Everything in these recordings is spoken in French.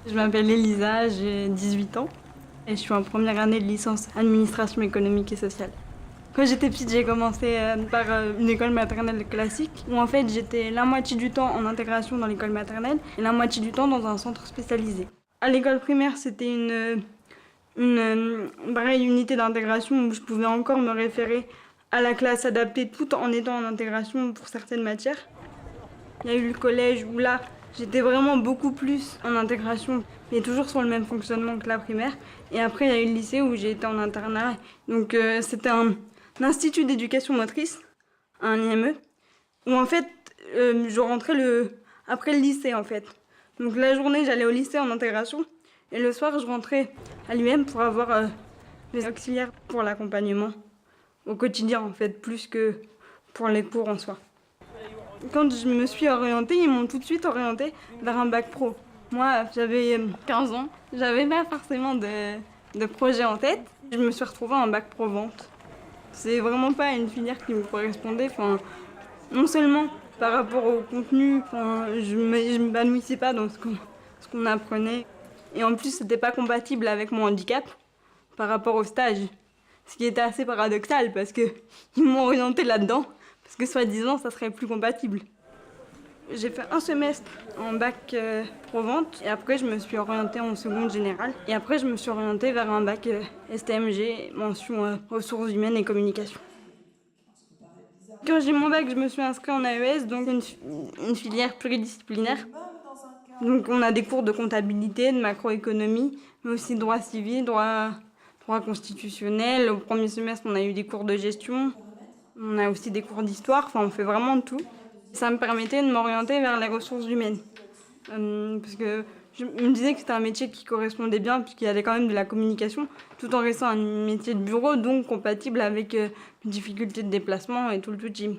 Je m'appelle Elisa, j'ai 18 ans et je suis en première année de licence administration économique et sociale. Quand j'étais petite, j'ai commencé par une école maternelle classique où en fait j'étais la moitié du temps en intégration dans l'école maternelle et la moitié du temps dans un centre spécialisé. À l'école primaire, c'était pareille unité d'intégration où je pouvais encore me référer à la classe adaptée tout en étant en intégration pour certaines matières. Il y a eu le collège où là, j'étais vraiment beaucoup plus en intégration, mais toujours sur le même fonctionnement que la primaire. Et après, il y a eu le lycée où j'ai été en internat. Donc c'était un institut d'éducation motrice, un IME, où en fait, je rentrais après le lycée en fait. Donc la journée, j'allais au lycée en intégration. Et le soir, je rentrais à l'UM pour avoir des auxiliaires pour l'accompagnement au quotidien en fait, plus que pour les cours en soi. Quand je me suis orientée, ils m'ont tout de suite orientée vers un bac pro. Moi, j'avais 15 ans, j'avais pas forcément de projet en tête. Je me suis retrouvée en bac pro vente. C'est vraiment pas une filière qui me correspondait. Enfin, non seulement par rapport au contenu, enfin, je m'épanouissais pas dans ce qu'on apprenait. Et en plus, c'était pas compatible avec mon handicap par rapport au stage. Ce qui était assez paradoxal parce que ils m'ont orientée là-dedans. Parce que soi-disant, ça serait plus compatible. J'ai fait un semestre en bac pro-vente et après je me suis orientée en seconde générale. Et après je me suis orientée vers un bac STMG, mention ressources humaines et communication. Quand j'ai mon bac, je me suis inscrite en AES, donc une filière pluridisciplinaire. Donc on a des cours de comptabilité, de macroéconomie, mais aussi droit civil, droit constitutionnel. Au premier semestre, on a eu des cours de gestion. On a aussi des cours d'histoire, enfin on fait vraiment de tout. Ça me permettait de m'orienter vers les ressources humaines. Parce que je me disais que c'était un métier qui correspondait bien, puisqu'il y avait quand même de la communication, tout en restant un métier de bureau, donc compatible avec les difficultés de déplacement et tout le tout gym.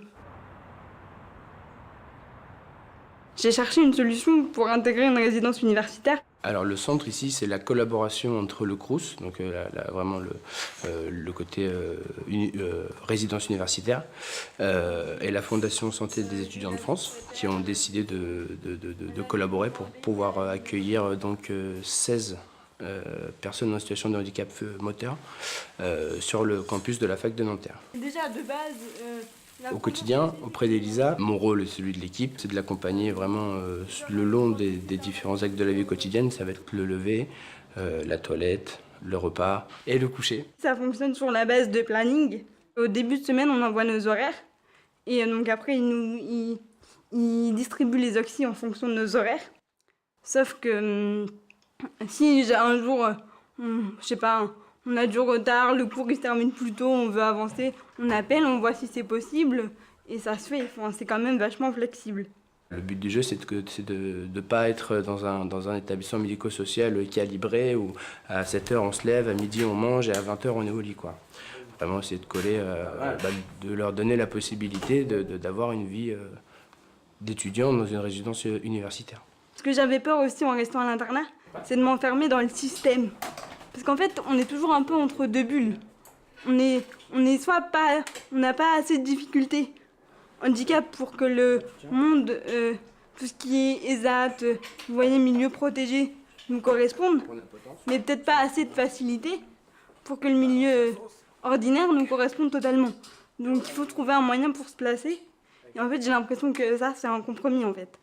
J'ai cherché une solution pour intégrer une résidence universitaire. Alors le centre ici, c'est la collaboration entre le Crous, donc vraiment le côté résidence universitaire, et la Fondation Santé des étudiants de France, qui ont décidé de collaborer pour pouvoir accueillir donc 16 personnes en situation de handicap moteur sur le campus de la fac de Nanterre. Déjà de base... Au quotidien, auprès d'Elisa, mon rôle et celui de l'équipe, c'est de l'accompagner vraiment le long des différents actes de la vie quotidienne. Ça va être le lever, la toilette, le repas et le coucher. Ça fonctionne sur la base de planning. Au début de semaine, on envoie nos horaires. Et donc après, ils distribuent les oxys en fonction de nos horaires. Sauf que si j'ai un jour, je sais pas, on a du retard, le cours il se termine plus tôt, on veut avancer, on appelle, on voit si c'est possible et ça se fait. Enfin, c'est quand même vachement flexible. Le but du jeu, c'est de ne pas être dans un établissement médico-social calibré où à 7h on se lève, à midi on mange et à 20h on est au lit, quoi. Vraiment essayer de coller, de leur donner la possibilité d'avoir une vie d'étudiant dans une résidence universitaire. Ce que j'avais peur aussi en restant à l'internat, c'est de m'enfermer dans le système. Parce qu'en fait, on est toujours un peu entre deux bulles. On est soit pas, on n'a pas assez de difficultés, handicap pour que le monde, tout ce qui est ESAT, vous voyez, milieu protégé, nous corresponde, mais peut-être pas assez de facilité pour que le milieu ordinaire nous corresponde totalement. Donc il faut trouver un moyen pour se placer. Et en fait, j'ai l'impression que ça, c'est un compromis en fait.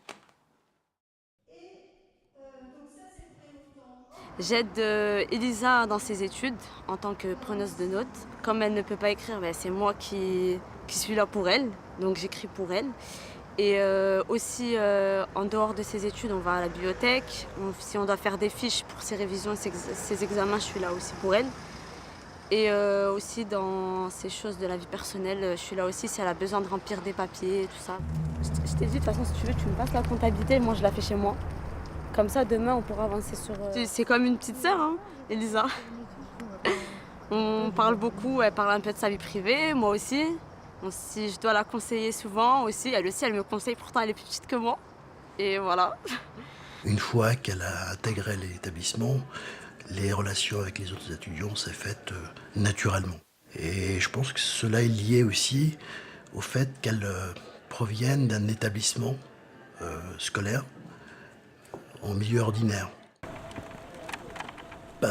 J'aide Elisa dans ses études en tant que preneuse de notes. Comme elle ne peut pas écrire, c'est moi qui suis là pour elle, donc j'écris pour elle. Et aussi, en dehors de ses études, on va à la bibliothèque. Si on doit faire des fiches pour ses révisions et ses examens, je suis là aussi pour elle. Et aussi dans ces choses de la vie personnelle, je suis là aussi si elle a besoin de remplir des papiers et tout ça. Je t'ai dit, de toute façon, si tu veux, tu me passes la comptabilité, moi je la fais chez moi. Comme ça, demain, on pourra avancer sur... C'est comme une petite sœur, hein, Elisa. On parle beaucoup, elle parle un peu de sa vie privée, moi aussi. Si je dois la conseiller souvent aussi, elle me conseille, pourtant elle est plus petite que moi. Et voilà. Une fois qu'elle a intégré l'établissement, les relations avec les autres étudiants s'est faites naturellement. Et je pense que cela est lié aussi au fait qu'elle provienne d'un établissement scolaire en milieu ordinaire.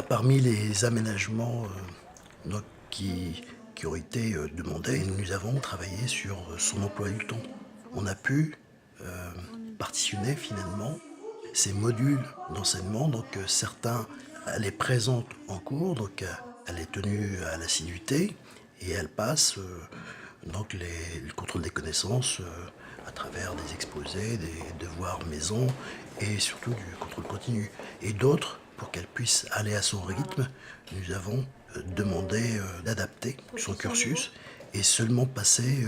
Parmi les aménagements donc, qui ont été demandés, nous avons travaillé sur son emploi du temps. On a pu partitionner finalement ces modules d'enseignement. Donc certains, elle est présente en cours, donc elle est tenue à l'assiduité et elle passe donc le contrôle des connaissances à travers des exposés, des devoirs maison et surtout du contrôle continu. Et d'autres, pour qu'elle puisse aller à son rythme, nous avons demandé d'adapter son cursus et seulement passer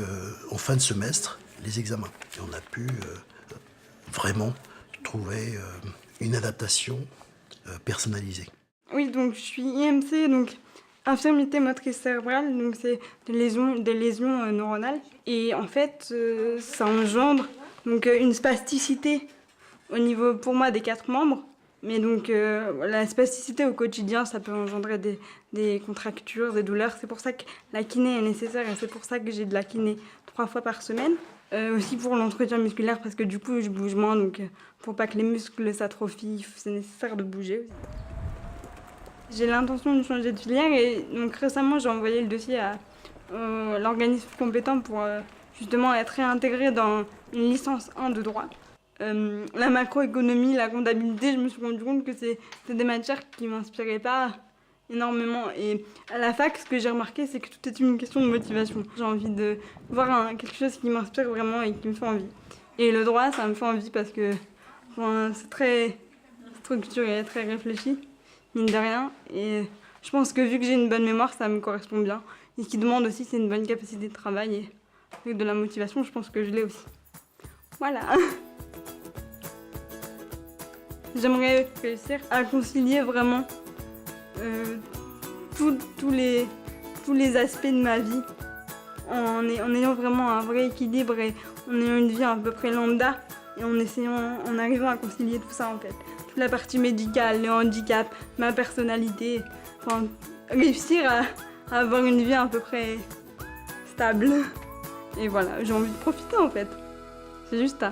en fin de semestre les examens. Et on a pu vraiment trouver une adaptation personnalisée. Oui, donc je suis IMC, donc infirmité motrice cérébrale, donc c'est des lésions neuronales. Et en fait, ça engendre donc, une spasticité au niveau, pour moi, des 4 membres. Mais donc, la spasticité au quotidien, ça peut engendrer des contractures, des douleurs. C'est pour ça que la kiné est nécessaire et c'est pour ça que j'ai de la kiné 3 fois par semaine. Aussi pour l'entretien musculaire, parce que du coup, je bouge moins. Donc, pour pas que les muscles s'atrophient, c'est nécessaire de bouger aussi. J'ai l'intention de changer de filière et donc récemment, j'ai envoyé le dossier à l'organisme compétent pour justement être réintégré dans une licence 1 de droit. La macroéconomie, la comptabilité, je me suis rendu compte que c'est des matières qui ne m'inspiraient pas énormément. Et à la fac, ce que j'ai remarqué, c'est que tout est une question de motivation. J'ai envie de voir quelque chose qui m'inspire vraiment et qui me fait envie. Et le droit, ça me fait envie parce que c'est très structuré, très réfléchi, mine de rien. Et je pense que vu que j'ai une bonne mémoire, ça me correspond bien. Et ce qui demande aussi, c'est une bonne capacité de travail. Et avec de la motivation, je pense que je l'ai aussi. Voilà. J'aimerais réussir à concilier vraiment tous les aspects de ma vie en ayant vraiment un vrai équilibre et en ayant une vie à peu près lambda et en arrivant à concilier tout ça en fait. Toute la partie médicale, les handicaps, ma personnalité, enfin, réussir à avoir une vie à peu près stable. Et voilà, j'ai envie de profiter en fait. C'est juste ça.